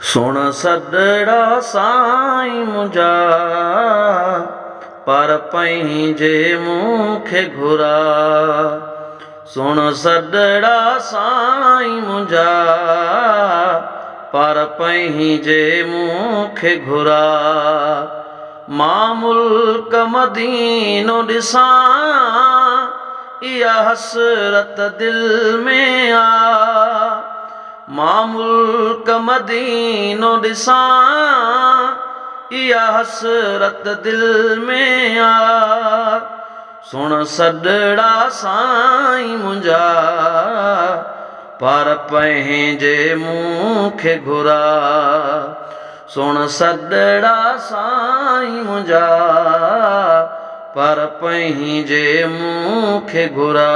सुण सॾड़ा साईं मुंहिंजा पर पंहिंजे मूंखे घुरा। सुण सॾड़ा साईं मुंहिंजा पर पंहिंजे मूंखे घुरा। मां मुल्क मदीनो ॾिसां इहा हसरत दिल में आ। मां मुल्क मदीनो ॾिसां इहा हसरत दिल में आ। सुण सॾड़ा साईं मुंहिंजा पर पंहिंजे मूंखे घुरा। सुण सॾड़ा साईं मुंहिंजा पर पंहिंजे मूंखे घुरा।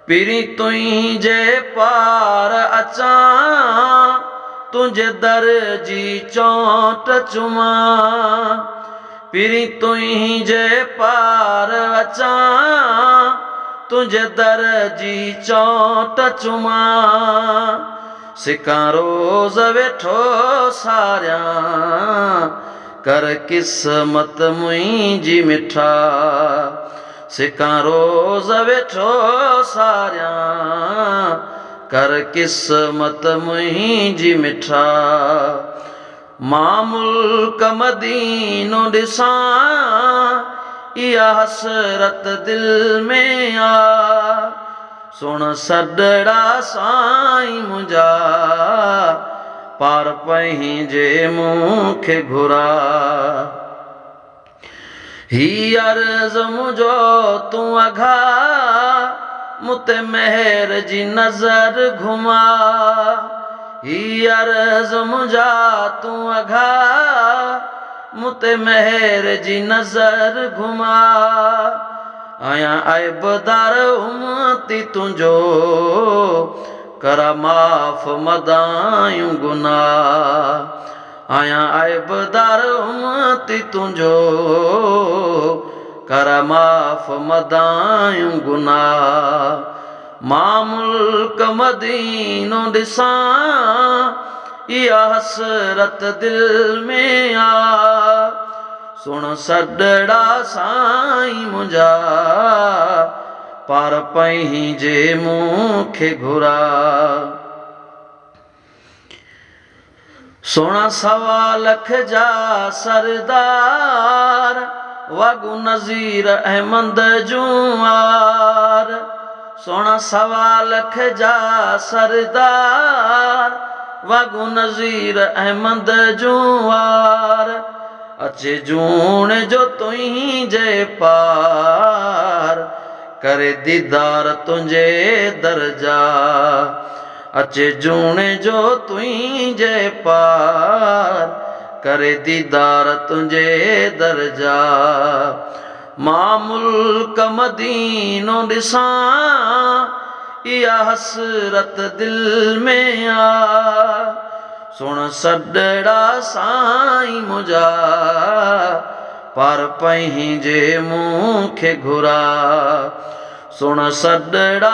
पिरी तुंहिंजे पार अचां तुंहिंजे दर जी चोट चुमां। पिरी तुंहिंजे पार अचां तुंहिंजे दर जी चोट चुमां। सिकां रोज़ वेठो सारियां कर क़िस्मत मुंहिंजी मिठा। सिकां रोज़ वेठो सारियां कर क़िस्मत मुंहिंजी मिठा। मां मुल्क मदीनो ॾिसां इहा हसरत दिल में आ। सुण सॾड़ा साईं मुंहिंजा पर पंहिंजे मूंखे घुरा। ही अर्ज़ मुंहिंजो तूं अघा मूं ते महर जी नज़र घुमा। ही अर्ज़ मुंहिंजा तूं अघा मूं ते महर जी नज़र घुमा। आहियां ऐबदार उम्मती तुंहिंजो कर माफ़ मदायूं गुनाह। आहियां ऐबदार उम्मती तुंहिंजो कर माफ़ मदायूं गुनाह। मां मुल्क मदीनो ॾिसां इहा हसरत दिल में आ। सुण सॾड़ा साईं मुंहिंजा पर पंहिंजे मूंखे घुरा। सुण सवा लख जा सरदार वागू नज़ीर अहमद जूंवार। सुण सवा लख जा सरदार वागू नज़ीर अहमद जूंवार। अचे जूण जो तुंहिंजे पार करे दीदार तुंहिंजे दरजा। अचे जूण जो तुंहिंजे पार करे दीदार तुंहिंजे दरजा। मां मुल्क मदीनो ॾिसां इहा हसरत दिल में आ। सुण सॾड़ा साईं मुंहिंजा पर पंहिंजे मूंखे घुरा। सुण सॾड़ा